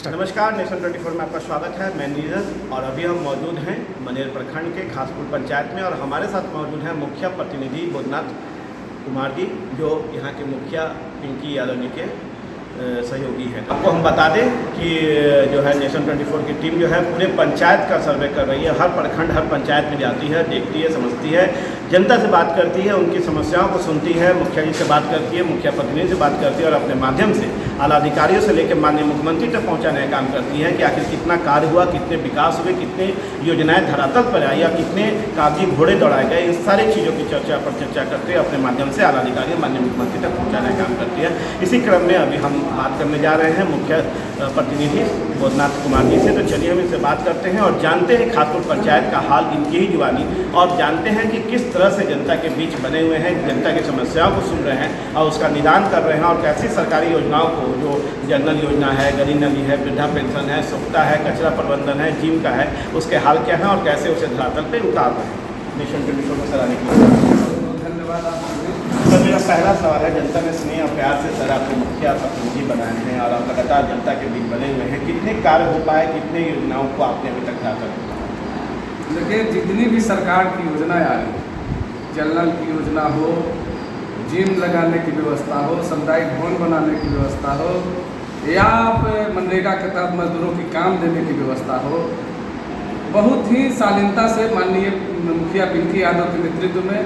नमस्कार, नेशन 24 में आपका स्वागत है। मैं नीरज और अभी हम मौजूद हैं मनेर प्रखंड के खासपुर पंचायत में और हमारे साथ मौजूद हैं मुखिया प्रतिनिधि बोधनाथ कुमार जी, जो यहाँ के मुखिया पिंकी यादव जी के सहयोगी हैं। आपको हम बता दें कि जो है नेशन 24 की टीम जो है पूरे पंचायत का सर्वे कर रही है। हर प्रखंड हर पंचायत में जाती है, देखती है, समझती है, जनता से बात करती है, उनकी समस्याओं को सुनती है, मुखिया जी से बात करती है, मुखिया प्रतिनिधि से बात करती है और अपने माध्यम से आला अधिकारियों से लेकर माननीय मुख्यमंत्री तक पहुंचाने का काम करती है कि आखिर कितना कार्य हुआ, कितने विकास हुए, कितने योजनाएं धरातल पर आई या कितने कागजी घोड़े दौड़ाए गए। इन सारी चीज़ों की चर्चा करते हुए अपने माध्यम से आला अधिकारी माननीय मुख्यमंत्री तक पहुँचाने का काम करती है। इसी क्रम में अभी हम बात करने जा रहे हैं मुख्य प्रतिनिधि बोधनाथ कुमार जी से। तो चलिए हम इनसे बात करते हैं और जानते हैं खासपुर पंचायत का हाल इनकी ही जुबानी, और जानते हैं कि किस तरह से जनता के बीच बने हुए हैं, जनता की समस्याओं को सुन रहे हैं और उसका निदान कर रहे हैं, और कैसी सरकारी योजनाओं को, जो जनरल योजना है, गली नली है, वृद्धा पेंशन है, स्वच्छता है, कचरा प्रबंधन है, जिम का है, उसके हाल क्या है और कैसे उसे धरातल पर उतार रहे हैं। नेशन 24 में सर आने के लिए धन्यवाद। सर, मेरा पहला सवाल है, जनता ने स्नेह और प्यार से सर आपको मुखिया प्रतिनिधि बनाए हैं और आप लगातार जनता के बीच बने हुए हैं, कितने कार्य हो पाए, कितने योजनाओं को आपने अभी तक धरातल? देखिए, जितनी भी सरकार की योजनाएं आ रही, जल की योजना हो, जिम लगाने की व्यवस्था हो, सामुदायिक भवन बनाने की व्यवस्था हो, या आप मनरेगा के तहत मजदूरों की काम देने की व्यवस्था हो, बहुत ही शालीनता से माननीय मुखिया पिंकी यादव के नेतृत्व में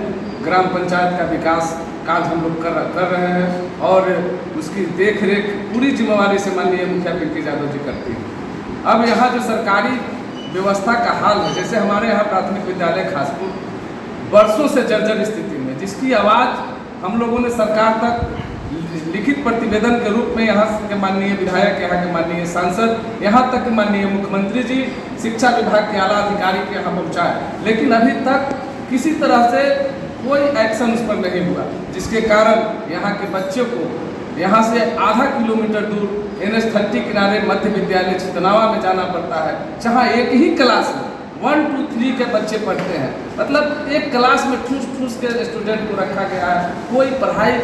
ग्राम पंचायत का विकास कार्य हम लोग कर रहे हैं और उसकी देख रेख पूरी जिम्मेवारी से माननीय मुखिया पिंकी यादव जी करती हैं। अब यहाँ जो सरकारी व्यवस्था का हाल है, जैसे हमारे यहाँ प्राथमिक विद्यालय खासपुर वर्षों से जर्जर स्थिति में, जिसकी आवाज़ हम लोगों ने सरकार तक लिखित प्रतिवेदन के रूप में यहाँ के माननीय विधायक, यहाँ के माननीय सांसद, यहाँ तक के माननीय मुख्यमंत्री जी, शिक्षा विभाग के आला अधिकारी के यहाँ पहुँचाए, लेकिन अभी तक किसी तरह से कोई एक्शन उस पर नहीं हुआ, जिसके कारण यहाँ के बच्चों को यहाँ से आधा किलोमीटर दूर NH30 किनारे मध्य विद्यालय चितनावा में जाना पड़ता है, जहाँ एक ही क्लास में 1, 2, 3 के बच्चे पढ़ते हैं। मतलब एक क्लास में ठूस के स्टूडेंट को रखा गया है, कोई पढ़ाई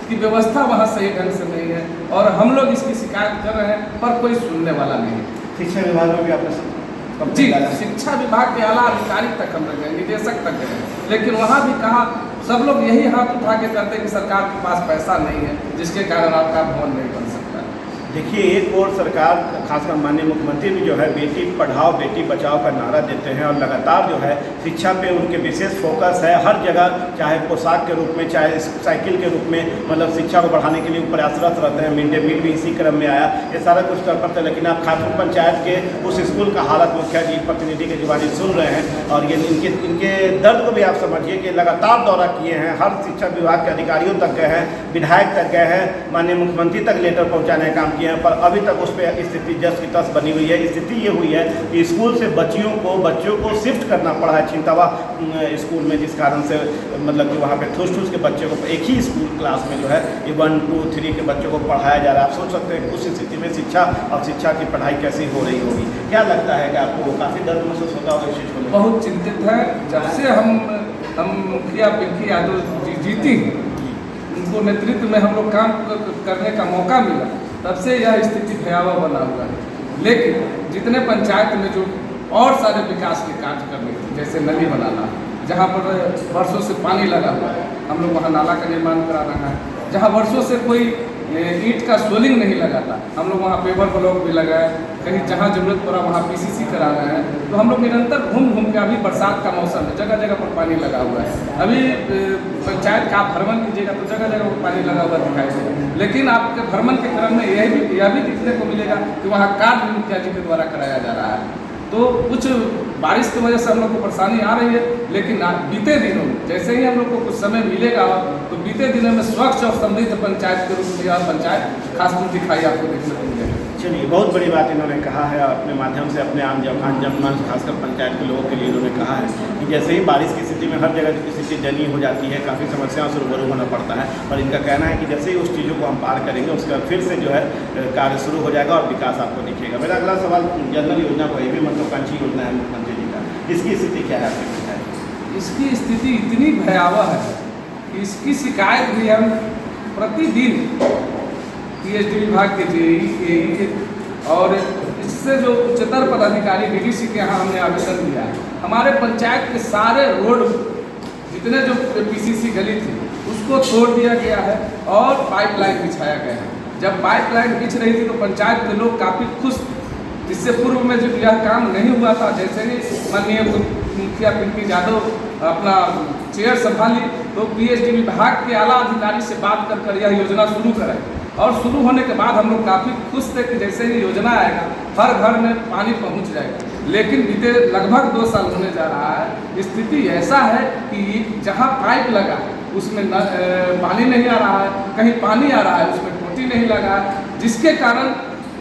की व्यवस्था वहाँ सही ढंग से नहीं है और हम लोग इसकी शिकायत कर रहे हैं पर कोई सुनने वाला नहीं। शिक्षा विभाग में भी आपने जी, शिक्षा विभाग के आला अधिकारी तक हम गए, निदेशक तक गए, लेकिन वहाँ भी कहा, सब लोग यही हाथ उठा के कहते हैं कि सरकार के पास पैसा नहीं है, जिसके कारण आपका भवन नहीं बन सकता। देखिए, एक और सरकार खासकर माननीय मुख्यमंत्री भी जो है बेटी पढ़ाओ बेटी बचाओ का नारा देते हैं और लगातार जो है शिक्षा पे उनके विशेष फोकस है। हर जगह, चाहे पोशाक के रूप में, चाहे साइकिल के रूप में, मतलब शिक्षा को बढ़ाने के लिए प्रयासरत रहते हैं। मिड डे मील भी इसी क्रम में आया, ये सारा कुछ कर पाते हैं। लेकिन आप खासपुर पंचायत के उस स्कूल का हालत मुखिया जी प्रतिनिधि की जुबानी सुन रहे हैं और ये इनके दर्द को भी आप समझिए कि लगातार दौरा किए हैं, हर शिक्षा विभाग के अधिकारियों तक गए हैं, विधायक तक गए हैं, माननीय मुख्यमंत्री तक लेटर पहुँचाने का काम किए हैं, पर अभी तक उस पर स्थिति जस की तस बनी हुई है। स्थिति ये हुई है कि स्कूल से बच्चों को शिफ्ट करना पड़ा है चिंतावा स्कूल में, जिस कारण से मतलब कि वहाँ पे ठूस के बच्चों को एक ही स्कूल क्लास में जो है 1, 2, 3 के बच्चों को पढ़ाया जा रहा है। आप सोच सकते हैं कि उस स्थिति में शिक्षा की पढ़ाई कैसी हो रही होगी। क्या लगता है कि आपको काफ़ी दर्द महसूस होता होगा इस चीज़ को? बहुत चिंतित है। जब से हम मुखिया पिंकी यादव जी जीती, उनको नेतृत्व में हम लोग काम करने का मौका मिला, तब से यह स्थिति भयावह बना हुआ है। लेकिन जितने पंचायत में जो और सारे विकास के कार्य करने, जैसे नली बनाना, जहाँ पर वर्षों से पानी लगा हुआ है, हम लोग वहाँ नाला का निर्माण करा रहे हैं। जहाँ वर्षों से कोई ईंट का सोलिंग नहीं लगाता, हम लोग वहाँ पेवर ब्लॉक भी लगाए, कहीं जहाँ जरूरत पड़ा वहाँ PCC करा रहे हैं। तो हम लोग निरंतर घूम के, अभी बरसात का मौसम है, जगह जगह पर पानी लगा हुआ है। अभी पंचायत का आप भ्रमण कीजिएगा तो जगह जगह पर पानी लगा हुआ दिखाई देगा, लेकिन आपके भ्रमण के क्रम में यह भी दिखने को मिलेगा कि वहाँ कार्य मुखिया जी के द्वारा कराया जा रहा है। तो कुछ बारिश की वजह से हम लोग को परेशानी आ रही है, लेकिन बीते दिनों में जैसे ही हम लोग को कुछ समय मिलेगा तो बीते दिनों में स्वच्छ और समृद्ध पंचायत के रूप में यह पंचायत खासपुर दिखाई आपको देखने को मिलेगा। चलिए, बहुत बड़ी बात इन्होंने कहा है अपने माध्यम से, अपने आम जनमानस खासकर पंचायत के लोगों के लिए इन्होंने कहा है कि जैसे ही बारिश की स्थिति में हर जगह की स्थिति दयनीय हो जाती है, काफ़ी समस्याओं से रूबरू होना पड़ता है, और इनका कहना है कि जैसे ही उस चीज़ों को हम पार करेंगे उसके बाद फिर से जो है कार्य शुरू हो जाएगा और विकास आपको दिखेगा। मेरा अगला सवाल जनरल योजना को, ये भी महत्वाकांक्षी योजना है मुख्यमंत्री जी का, इसकी स्थिति क्या है आपके विधायक? इसकी स्थिति इतनी भयावह है कि इसकी शिकायत भी हम प्रतिदिन PhD विभाग के JE और इससे जो उच्चतर पदाधिकारी डीडीसी के यहाँ हमने आवेदन दिया है, हमारे पंचायत के सारे रोड जितने जो पीसीसी गली थी उसको तोड़ दिया गया है और पाइपलाइन बिछाया गया है। जब पाइपलाइन बिछ रही थी तो पंचायत के लोग काफ़ी खुश थे। इससे पूर्व में जो यह काम नहीं हुआ था, जैसे ही माननीय मुखिया पिंकी यादव अपना चेयर संभाली तो पीएचडी विभाग के आला अधिकारी से बात कर यह योजना शुरू कराई और शुरू होने के बाद हम लोग काफ़ी खुश थे कि जैसे ही योजना आएगा हर घर में पानी पहुंच जाएगा। लेकिन बीते लगभग 2 साल होने जा रहा है, स्थिति ऐसा है कि जहां पाइप लगा है उसमें पानी नहीं आ रहा है, कहीं पानी आ रहा है उसमें टोटी नहीं लगा है, जिसके कारण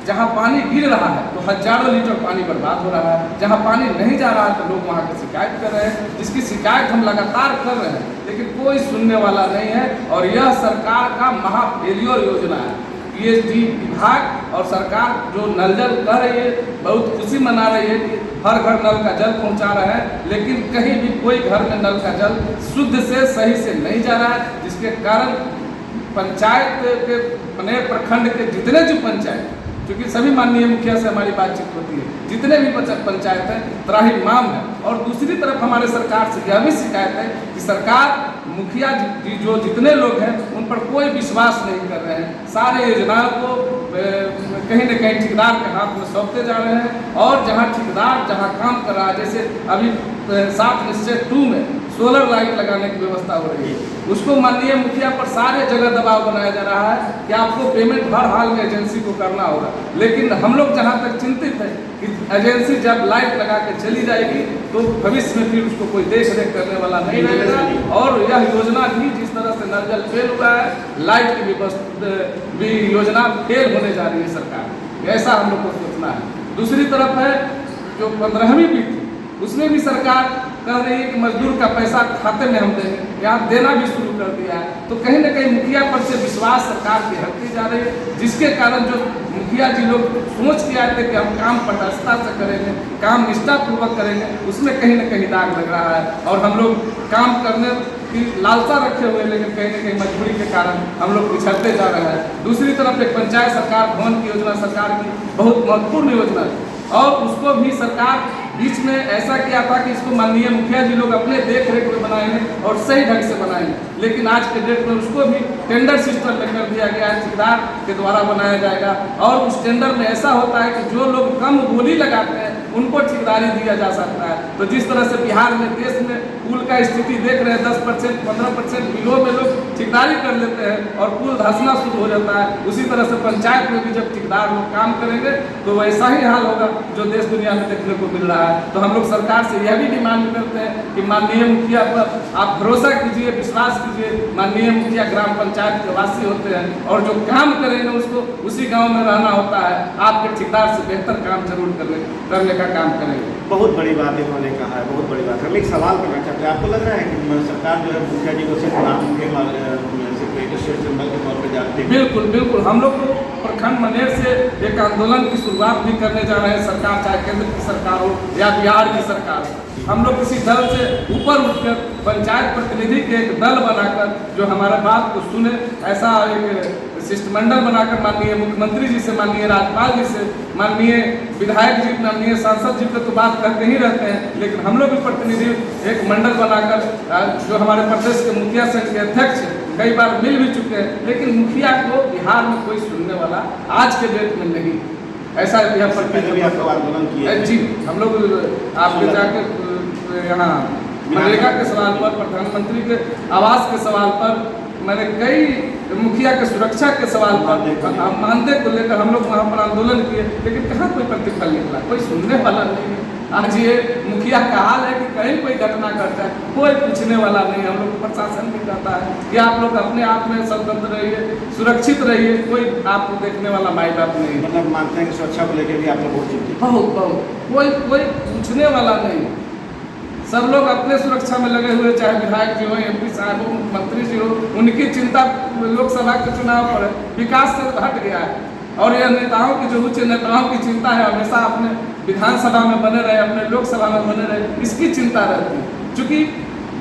जहां पानी गिर रहा है तो हजारों लीटर पानी बर्बाद हो रहा है। जहां पानी नहीं जा रहा है तो लोग वहां की शिकायत कर रहे हैं, जिसकी शिकायत हम लगातार कर रहे हैं, लेकिन कोई सुनने वाला नहीं है। और यह सरकार का महा फेलियर योजना है। पीएचडी विभाग और सरकार जो नल जल कह रही है, बहुत खुशी मना रही है कि हर घर नल का जल पहुंचा रहे हैं, लेकिन कहीं भी कोई घर में नल का जल शुद्ध से सही से नहीं जा रहा है, जिसके कारण पंचायत के मनेर प्रखंड के जितने जो पंचायत, क्योंकि सभी माननीय मुखिया से हमारी बातचीत होती है, जितने भी पंचायत हैं त्राहिमाम है। और दूसरी तरफ हमारे सरकार से यह भी शिकायत है कि सरकार मुखिया जी जो जितने लोग हैं उन पर कोई विश्वास नहीं कर रहे हैं। सारे योजनाओं को कहीं न कहीं ठेकेदार के हाथ में सौंपते जा रहे हैं और जहां ठेकेदार जहां काम कर रहा है, जैसे अभी 7 निश्चय 2 में सोलर लाइट लगाने की व्यवस्था हो रही है, उसको माननीय मुखिया पर सारे जगह दबाव बनाया जा रहा है कि आपको पेमेंट हर हाल में एजेंसी को करना होगा। लेकिन हम लोग जहां तक चिंतित है कि एजेंसी जब लाइट लगा के चली जाएगी तो भविष्य में फिर उसको कोई देख रेख करने वाला नहीं रहेगा। और यह योजना भी जिस तरह से नल जल फेल हुआ है, लाइट की भी योजना फेल होने जा रही है सरकार, ऐसा हम लोग को सोचना है। दूसरी तरफ है जो 15वीं भी थी, उसमें भी सरकार कह रही है कि मजदूर का पैसा खाते में हम देंगे, यहाँ देना भी शुरू कर दिया है। तो कहीं ना कहीं मुखिया पर से विश्वास सरकार की हटती जा रही है, जिसके कारण जो मुखिया जी लोग सोच के आए थे कि हम काम तटस्थता से करेंगे, काम निष्ठापूर्वक करेंगे, उसमें कहीं ना कहीं दाग लग रहा है। और हम लोग काम करने की लालसा रखे हुए, लेकिन कहीं ना कहीं मजबूरी के कारण हम लोग पिछड़ते जा रहे हैं। दूसरी तरफ एक पंचायत सरकार भवन की योजना सरकार की बहुत महत्वपूर्ण योजना है और उसको भी सरकार बीच में ऐसा किया था कि इसको माननीय मुखिया जी लोग अपने देख रेख में बनाएंगे और सही ढंग से बनाएंगे, लेकिन आज के डेट में उसको भी टेंडर सिस्टम में कर दिया गया है, ठेकेदार के द्वारा बनाया जाएगा। और उस टेंडर में ऐसा होता है कि जो लोग कम बोली लगाते हैं उनको ठेकेदारी दिया जा सकता है। तो जिस तरह से बिहार में देश में पुल का स्थिति देख रहे हैं, 10% 15% बिलों में लोग ठेकेदारी कर लेते हैं और पुल धंसना शुरू हो जाता है, उसी तरह से पंचायत में भी जब ठेकेदार लोग काम करेंगे तो वैसा ही हाल होगा जो देश दुनिया में देखने को मिल रहा है। तो हम लोग सरकार से यह भी डिमांड करते हैं कि माननीय मुखिया पर आप भरोसा कीजिए, विश्वास कीजिए। माननीय मुखिया ग्राम पंचायत के वासी होते हैं और जो काम करेंगे उसको उसी गांव में रहना होता है। आपके ठेकेदार से बेहतर काम जरूर करने का काम करेंगे। बहुत बड़ी बात इन्होंने कहा है, बहुत बड़ी बात है। हम एक सवाल करना चाहते हैं, आपको लग रहा है कि सरकार जो है मुखिया जी को सिर्फ नाम के स्टेट सिंबल के तौर पर जानते हैं? बिल्कुल बिल्कुल, हम लोग तो प्रखंड मनेर से एक आंदोलन की शुरुआत भी करने जा रहे हैं। सरकार चाहे केंद्र की सरकार हो या बिहार की सरकार हो, हम लोग किसी दल से ऊपर उठकर पंचायत प्रतिनिधि के एक दल बनाकर जो हमारे बात को सुने, ऐसा एक शिष्टमंडल बनाकर माननीय मुख्यमंत्री जी से, माननीय राज्यपाल जी से, माननीय विधायक जी, माननीय सांसद जी को तो बात करते ही रहते हैं, लेकिन हम लोग भी प्रतिनिधि एक मंडल बनाकर जो हमारे प्रदेश के मुखिया संघ के अध्यक्ष कई बार मिल भी चुके हैं, लेकिन मुखिया को बिहार में कोई सुनने वाला आज के डेट में नहीं। ऐसा यहाँ पर आंदोलन किया जी, हम लोग आपके जाके यहाँ मनरेगा के सवाल पर, प्रधानमंत्री के आवास के सवाल पर, मैंने कई मुखिया के सुरक्षा के सवाल पर, मानदेय को लेकर हम लोग वहाँ पर आंदोलन किए, लेकिन कहाँ कोई प्रतिफल निकला, कोई सुनने वाला नहीं है। आज ये मुखिया का हाल है कि कहीं कोई घटना करता है कोई पूछने वाला नहीं। हम लोग प्रशासन भी कहता है कि आप लोग अपने आप में स्वतंत्र रहिए, सुरक्षित रहिए, कोई आपको देखने वाला माई बाप नहीं। मतलब मानते हैं कि सुरक्षा को लेकर भी आप लोग बहुत चिंतित? बहुत, कोई पूछने वाला नहीं। सब लोग अपने सुरक्षा में लगे हुए, चाहे विधायक जी हो, MP साहब हो, मुख्यमंत्री जी हो, उनकी चिंता लोकसभा के चुनाव पर है, विकास से हट गया है। और यह नेताओं की जो उच्च नेताओं की चिंता है हमेशा अपने विधानसभा में बने रहे, अपने लोकसभा में बने रहे, इसकी चिंता रहती है। क्योंकि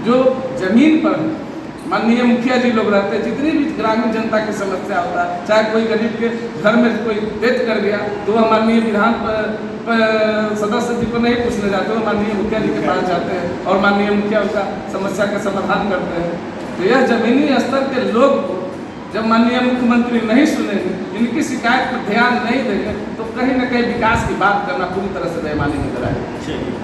जो जमीन पर है माननीय मुखिया जी लोग रहते हैं, जितनी भी ग्रामीण जनता की समस्या होता है, चाहे कोई गरीब के घर में कोई डेथ कर गया तो वह माननीय विधान सदस्य जी को नहीं पूछने जाते, वो माननीय मुखिया जी के पास जाते हैं और माननीय मुखिया उनका समस्या का समाधान करते हैं। तो यह जमीनी स्तर के लोग जब माननीय मुख्यमंत्री नहीं सुनेंगे, इनकी शिकायत पर ध्यान नहीं देंगे, तो कहीं न कहीं विकास की बात करना पूरी तरह से बेईमानी नजर आएगी।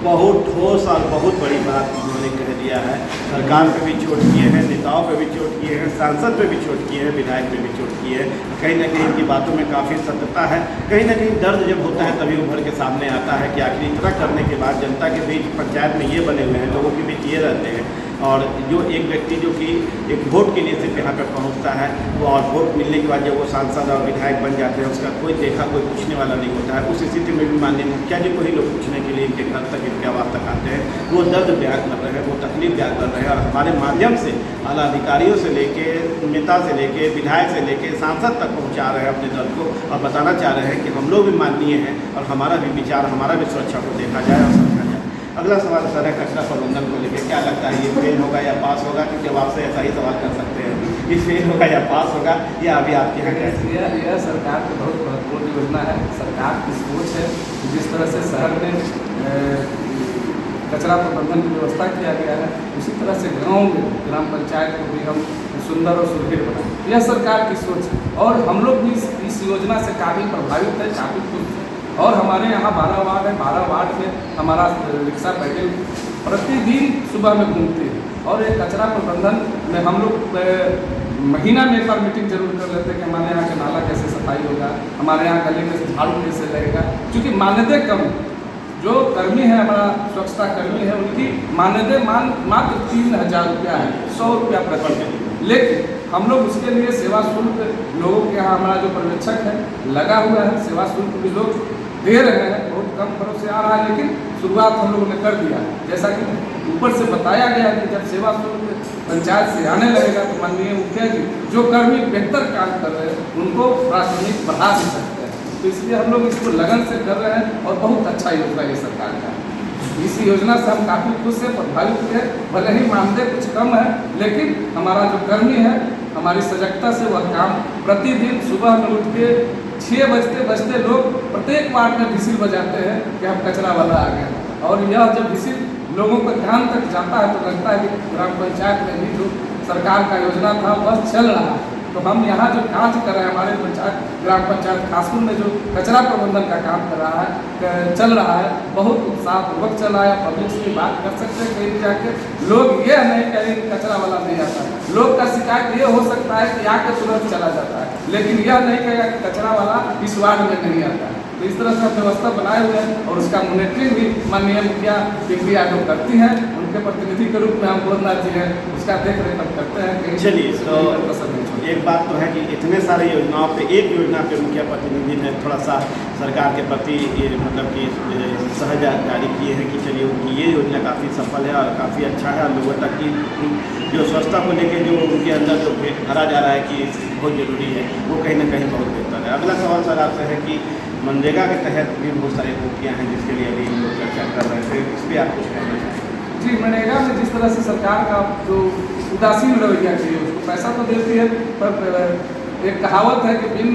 बहुत ठोस और बहुत बड़ी बात उन्होंने कह दिया है। सरकार पे भी चोट किए हैं, नेताओं पे भी चोट किए हैं, सांसद पे भी चोट किए हैं, विधायक पे भी चोट किए हैं। कहीं ना कहीं इनकी बातों में काफ़ी सत्यता है। कहीं ना कहीं दर्द जब होता है तभी उभर के सामने आता है कि आखिर इतना करने के बाद जनता के बीच पंचायत में ये बने हुए हैं, लोगों के बीच ये रहते हैं, और जो एक व्यक्ति जो कि एक वोट के लिए सिर्फ यहाँ पर पहुँचता है वो, और वोट मिलने के बाद जब वो सांसद और विधायक बन जाते हैं उसका कोई देखा कोई पूछने वाला नहीं होता है। उस स्थिति में भी माननीय मुखिया जी को ही लोग पूछने के लिए इनके घर तक, इनके आवास तक आते हैं, वो दर्द बयान कर रहे हैं, वो तकलीफ बयान कर रहे हैं, और हमारे माध्यम से आला अधिकारियों से लेके नेता से लेके विधायक से लेके सांसद तक पहुँचा रहे हैं अपने दर्द को, और बताना चाह रहे हैं कि हम लोग भी माननीय हैं और हमारा भी विचार, हमारा भी सुरक्षा को देखा जाए और समझा जाए। अगला सवाल सर है कचरा प्रबंधन को लेकर, क्या लगता है ये फेल होगा या पास होगा? क्योंकि अब आपसे ऐसा ही सवाल कर सकते हैं, ये फेल होगा या पास होगा, या अभी आपके यहाँ क्या? यह सरकार की बहुत महत्वपूर्ण योजना है। सरकार की सोच है जिस तरह से शहर में कचरा प्रबंधन की व्यवस्था किया गया है, उसी तरह से गाँव में ग्राम पंचायत को भी हम सुंदर और सुदृढ़ बनाएं, यह सरकार की सोच है। और हम लोग भी इस योजना से काफ़ी प्रभावित है, काफ़ी खुश हैं। और हमारे यहाँ 12 वार्ड है, 12 वार्ड में हमारा रिक्शा पैदल प्रतिदिन सुबह में घूमते हैं, और ये कचरा प्रबंधन में हम लोग महीना में एक बार मीटिंग जरूर कर लेते हैं कि हमारे यहाँ का नाला कैसे सफाई होगा, हमारे यहाँ गली में झाड़ू कैसे लगेगा। क्योंकि मान्यता कम, जो कर्मी है हमारा स्वच्छता कर्मी है, उनकी मानदेय मात्र 3000 रुपया है, 100 रुपया प्रतिदिन। लेकिन हम लोग उसके लिए सेवा शुल्क लोगों के यहाँ, हमारा जो पर्यवेक्षक है लगा हुआ है, सेवा शुल्क भी लोग दे रहे हैं, बहुत कम खर्च से आ रहा है, लेकिन शुरुआत हम लोगों ने कर दिया। जैसा कि ऊपर से बताया गया कि जब सेवा शुल्क पंचायत से आने लगेगा तो माननीय मुखिया जी जो कर्मी बेहतर काम कर रहे हैं उनको प्राथमिक बढ़ा भी सकते हैं। तो इसलिए हम लोग इसको लगन से कर रहे हैं, और बहुत अच्छा योजना है सरकार का। इस योजना से हम काफ़ी खुश हैं, प्रभावित हैं। भले ही मानदेय कुछ कम है, लेकिन हमारा जो कर्मी है, हमारी सजगता से वह काम प्रतिदिन सुबह में उठ के 6 बजते लोग प्रत्येक वार्ड में विसिल बजाते हैं कि हम कचरा वाला आ गया। और यह जब विसिल लोगों के कान तक जाता है तो लगता है कि ग्राम पंचायत में भी जो सरकार का योजना था वह चल रहा है। तो हम यहाँ जो कार्य कर रहे हैं, हमारे पंचायत ग्राम पंचायत खासपुर में जो कचरा प्रबंधन का काम कर रहा है, चल रहा है, बहुत उत्साहपूर्वक चल रहा है। पब्लिक से बात कर सकते हैं, कहीं जाके लोग ये नहीं कहेंगे कचरा वाला नहीं आता है। लोग का शिकायत ये हो सकता है कि आके तुरंत चला जाता है, लेकिन यह नहीं कहेगा कि कचरा वाला इस वार्ड में नहीं आता है। तो इस तरह से व्यवस्था बनाए हुए हैं, और उसका मॉनिटरिंग भी माननीय मुखिया पिंपरी यादव करती हैं, उनके प्रतिनिधि के रूप में हम बोधनाथ जी हैं, उसका देख रेख हम करते हैं। चलिए, तो एक बात तो है कि इतने सारे योजनाओं पे एक योजना पे मुखिया प्रतिनिधि ने थोड़ा सा सरकार के प्रति मतलब कि सहज जारी किए हैं कि चलिए उनकी ये योजना काफ़ी सफल है और काफ़ी अच्छा है, और लोगों तक की जो स्वच्छता को लेकर जो उनके अंदर जो भरा जा रहा है कि बहुत ज़रूरी है, वो कहीं ना कहीं बहुत बेहतर है। अगला सवाल सर आपसे है कि मनरेगा के तहत भी बहुत सारे मुखिया हैं जिसके लिए अभी हम लोग चर्चा कर रहे थे, इस पर आप कुछ कहना चाहेंगे? जी, मनरेगा में जिस तरह से सरकार का जो उदासीन रवैया चाहिए, उसको पैसा तो देती है, पर एक कहावत है कि बिन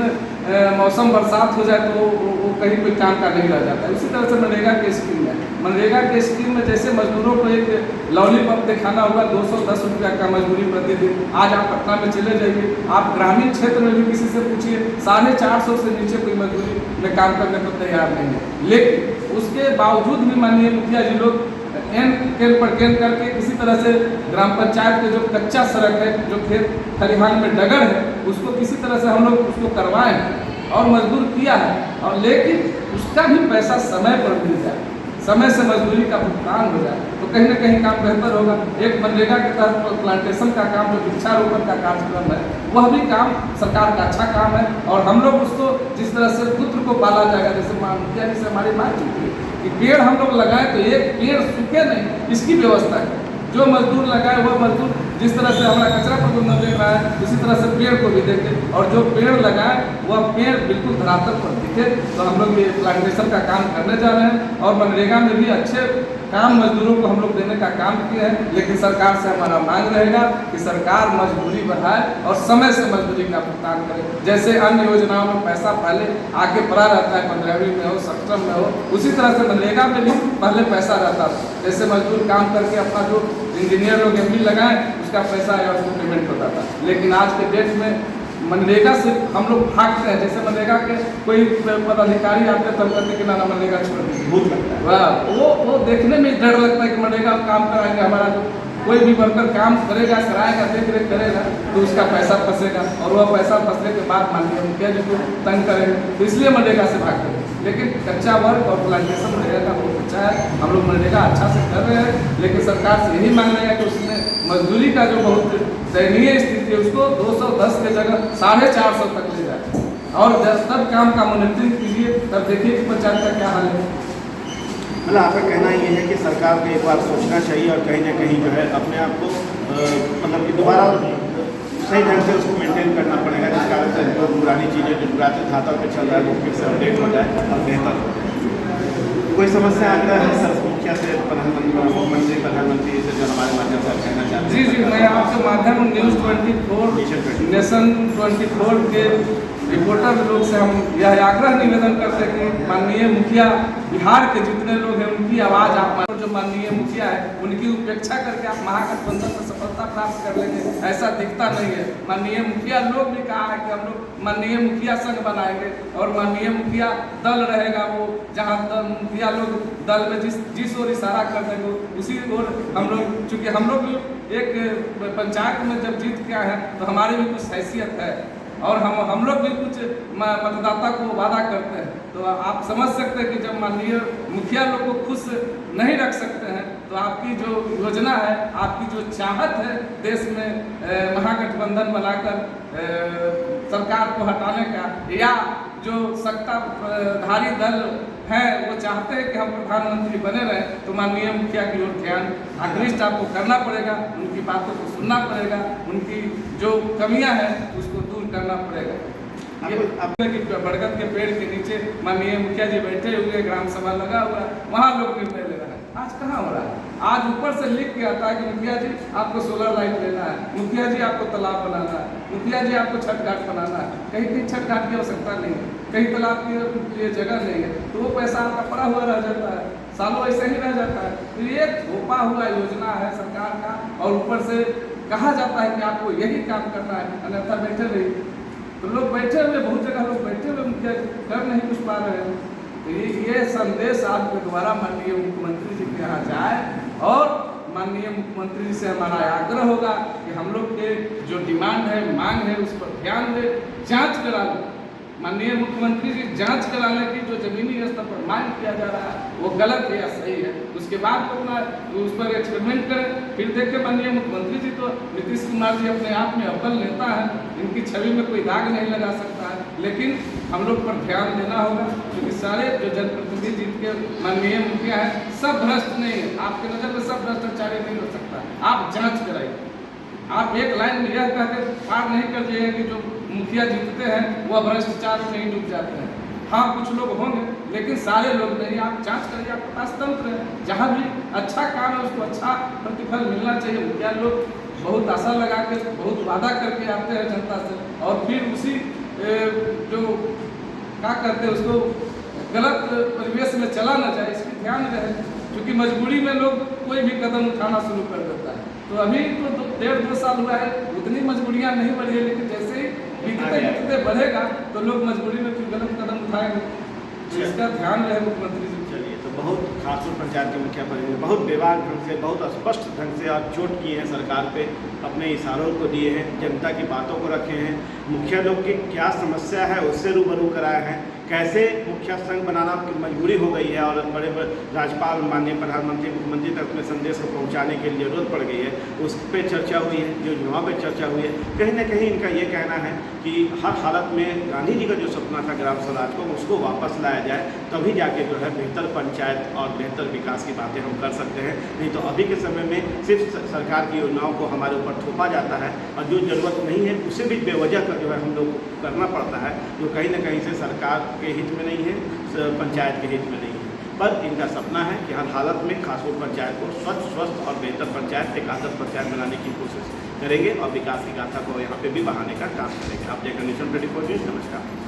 मौसम बरसात हो जाए तो वो कहीं कोई काम का नहीं रह जाता है। उसी तरह से मनरेगा की स्कीम है। मनरेगा के स्कीम में जैसे मजदूरों को एक लॉलीपॉप दिखाना होगा, 210 रुपया का मजदूरी प्रतिदिन। आज आप पटना में चले जाइए, आप ग्रामीण क्षेत्र में भी किसी से पूछिए, 450 से नीचे कोई मजदूरी में काम करने को तैयार नहीं है। लेकिन उसके बावजूद भी माननीय मुखिया जी लोग केंद्र पर केंद्र करके किसी तरह से ग्राम पंचायत के जो कच्चा सड़क है, जो खेत खलिहान में डगर है, उसको किसी तरह से हम लोग उसको करवाए हैं और मजदूर किया है। और लेकिन उसका भी पैसा समय पर मिल जाए, समय से मजदूरी का भुगतान हो जाए, तो कहीं ना कहीं काम बेहतर होगा। एक मनरेगा के तहत प्लांटेशन का काम, जो वृक्षारोपण का कार्यक्रम है, वह भी काम सरकार का अच्छा काम है। और हम लोग उसको जिस तरह से पुत्र को पाला जाएगा, जैसे मुखिया जी से हमारी बात चुकी है कि पेड़ हम लोग लगाएं तो एक पेड़ सूखे नहीं, इसकी व्यवस्था है। जो मजदूर लगाए वह मजदूर जिस तरह से हमारा कचरा प्रबंधन देख रहा है, उसी तरह से पेड़ को भी देखे, और जो पेड़ लगाए वह पेड़ बिल्कुल धरातल पर दिखे। तो हम लोग ये प्लांटेशन का काम करने जा रहे हैं, और मनरेगा में भी अच्छे काम मजदूरों को हम लोग देने का काम किए हैं, लेकिन सरकार से हमारा मांग रहेगा कि सरकार मजदूरी बढ़ाए और समय से मजदूरी का भुगतान करे। जैसे अन्य योजनाओं में पैसा पहले आके पड़ा रहता है, 15वीं में हो, सक्षम में हो, उसी तरह से मनरेगा में भी पहले पैसा रहता था। जैसे मजदूर काम करके अपना जो इंजीनियर लोग एमडी लगाएं उसका पैसा या उसको पेमेंट होता था, लेकिन आज के डेट में मनरेगा से हम लोग भागते हैं। जैसे मनरेगा के कोई पदाधिकारी आते हैं तो कहते कि ना मनरेगा छोड़ दीजिए, भूत लगता है। वाह, वो देखने में डर लगता है कि मनरेगा काम कराएंगे, हमारा जो कोई भी वर्कर काम करेगा, कराएगा, देख रेख करेगा तो उसका पैसा फंसेगा और वह पैसा फंसने के बाद माननीय मुखिया जी को तंग करेंगे, तो इसलिए मनरेगा से भागते हैं। लेकिन कच्चा वर्क और प्लांटेशन मनरेगा का बहुत अच्छा है, हम लोग मनरेगा अच्छा से कर रहे हैं, लेकिन सरकार से यही मांग रहे हैं कि उसमें मजदूरी का जो बहुत दयनीय स्थिति है उसको 210 के जगह 450 तक ले जाए और तब काम का मॉनिटरिंग कीजिए, तब देखिए कि पंचायत का क्या हाल है। मतलब आपका कहना ये है कि सरकार को एक बार सोचना चाहिए और कहीं ना कहीं जो है अपने आप को मतलब कि दोबारा सही ढंग से उसको मेंटेन करना पड़ेगा, जिस कारण से जो पुरानी चीज़ें जो पुराने धातों पे चल रहा है वो फिर से अपडेट हो जाए और बेहतर हो जाए। कोई समस्या आता है सर मुखिया से, मुख्यमंत्री प्रधानमंत्री से, जो हमारे माध्यम से कहना चाहते हैं? जी, मैं आपके माध्यम न्यूज़ 24 नेशन 24 के रिपोर्टर लोग से हम यह आग्रह निवेदन करते हैं कि माननीय मुखिया बिहार के जितने लोग हैं उनकी आवाज़ आप जो माननीय मुखिया है उनकी उपेक्षा करके आप महागठबंधन से सफलता प्राप्त कर लेंगे, ऐसा दिखता नहीं है। माननीय मुखिया लोग भी कहा है कि हम लोग माननीय मुखिया संघ बनाएंगे और माननीय मुखिया दल रहेगा, वो जहाँ मुखिया लोग दल में जिस ओर इशारा कर देंगे उसी ओर हम लोग, चूँकि हम लोग भी एक पंचायत में जब जीत के आए हैं तो हमारी भी कुछ हैसियत है और हम लोग भी कुछ मतदाता को वादा करते हैं। तो आप समझ सकते हैं कि जब माननीय मुखिया लोग को खुश नहीं रख सकते हैं तो आपकी जो योजना है, आपकी जो चाहत है देश में महागठबंधन बनाकर सरकार को हटाने का, या जो सत्ताधारी दल है वो चाहते हैं कि हम प्रधानमंत्री बने रहें, तो माननीय मुखिया की ओर ध्यान आकृष्ट आपको करना पड़ेगा, उनकी बातों को सुनना पड़ेगा, उनकी जो कमियां हैं उसको दूर करना पड़ेगा। बरगद के पेड़ के नीचे माननीय मुखिया जी बैठे हुए, ग्राम सभा लगा हुआ है, वहाँ लोग निर्णय ले रहे हैं। आज कहाँ हो रहा है? आज ऊपर से लिख के आता है कि मुखिया जी आपको सोलर लाइट लेना है, मुखिया जी आपको तालाब बनाना है, मुखिया जी आपको छठ घाट बनाना है। कहीं कहीं छठ घाट की आवश्यकता नहीं है, कहीं तालाब की लिए जगह नहीं है, तो वो पैसा आपका पड़ा हुआ रह जाता है, सालों ऐसे ही रह जाता है। तो ये थोपा हुआ योजना है सरकार का और ऊपर से कहा जाता है कि आपको यही काम करना है, अन्यथा बैठे रहिए। तो लोग बैठे हुए, बहुत जगह लोग बैठे हुए मुखिया कर नहीं कुछ पा रहे हैं। तो ये संदेश आपके द्वारा माननीय मुख्यमंत्री जी के यहाँ जाए और माननीय मुख्यमंत्री जी से हमारा आग्रह होगा कि हम लोग के जो डिमांड है, मांग है, उस पर ध्यान दे, जांच करा लो। माननीय मुख्यमंत्री जी जांच कराने की जो जमीनी स्तर पर मांग किया जा रहा है वो गलत है या सही है, उसके बाद अपना उस पर एक्सपेरिमेंट करें, फिर देखें। माननीय मुख्यमंत्री जी तो नीतीश कुमार जी अपने आप में अव्वल नेता है, इनकी छवि में कोई दाग नहीं लगा सकता है, लेकिन हम लोग पर ध्यान देना होगा क्योंकि सारे जो जनप्रतिनिधि जीत के माननीय मुखिया है सब भ्रष्ट नहीं है। आपके नज़र में सब भ्रष्टाचारी नहीं हो सकता, आप जाँच कराइए। आप एक लाइन में यह कहकर पार नहीं कर जाइए कि जो मुखिया जीतते हैं वह भ्रष्टाचार में ही डूब जाते हैं। हाँ, कुछ लोग होंगे लेकिन सारे लोग नहीं। आप जांच करिए, आपके पास तंत्र है, जहाँ भी अच्छा काम है उसको अच्छा प्रतिफल मिलना चाहिए। मुखिया लोग बहुत आशा लगा के, बहुत वादा करके आते हैं जनता से और फिर उसी जो क्या करते हैं उसको गलत परिवेश में चला न जाए, इसकी ध्यान रहे। क्योंकि मजबूरी में लोग कोई भी कदम उठाना शुरू कर देता है। तो अभी तो 1.5-2 साल हुआ है, उतनी मजबूरियां नहीं बढ़ी है, लेकिन जैसे ही बीतते बढ़ेगा तो लोग मजबूरी में फिर गलत कदम उठाएंगे। इसका ध्यान रहे मुख्यमंत्री जी। चलिए, तो बहुत खासपुर पंचायत के मुखिया परिवार बहुत बेबाक ढंग से, बहुत स्पष्ट ढंग से आप चोट किए हैं सरकार पे, अपने इशारों को दिए हैं, जनता की बातों को रखे हैं, मुखिया लोग की क्या समस्या है उससे रूबरू कराए हैं, कैसे मुखिया संघ बनाना की मजबूरी हो गई है और बड़े बड़े राज्यपाल, माननीय प्रधानमंत्री, मुख्यमंत्री तक अपने संदेश को पहुंचाने के लिए जरूरत पड़ गई है, उस पर चर्चा हुई है, योजनाओं पर चर्चा हुई है। कहीं ना कहीं इनका ये कहना है कि हर हालत में गांधी जी का जो सपना था ग्राम स्वराज को, उसको वापस लाया जाए, तभी जाके जो है बेहतर पंचायत और बेहतर विकास की बातें हम कर सकते हैं। नहीं तो अभी के समय में सिर्फ सरकार की योजनाओं को हमारे ऊपर थोपा जाता है और जो ज़रूरत नहीं है उसे भी बेवजह का जो है हम लोग करना पड़ता है, जो कहीं ना कहीं से सरकार के हित में नहीं है, पंचायत के हित में नहीं है। पर इनका सपना है कि हर हालत में खासपुर पंचायत को स्वच्छ, स्वस्थ और बेहतर पंचायत, एक आदर्श पंचायत बनाने की कोशिश करेंगे और विकास की गाथा को यहाँ पे भी बढ़ाने का काम करेंगे। आप देख रहे हैं नेशन 24 न्यूज़। नमस्कार।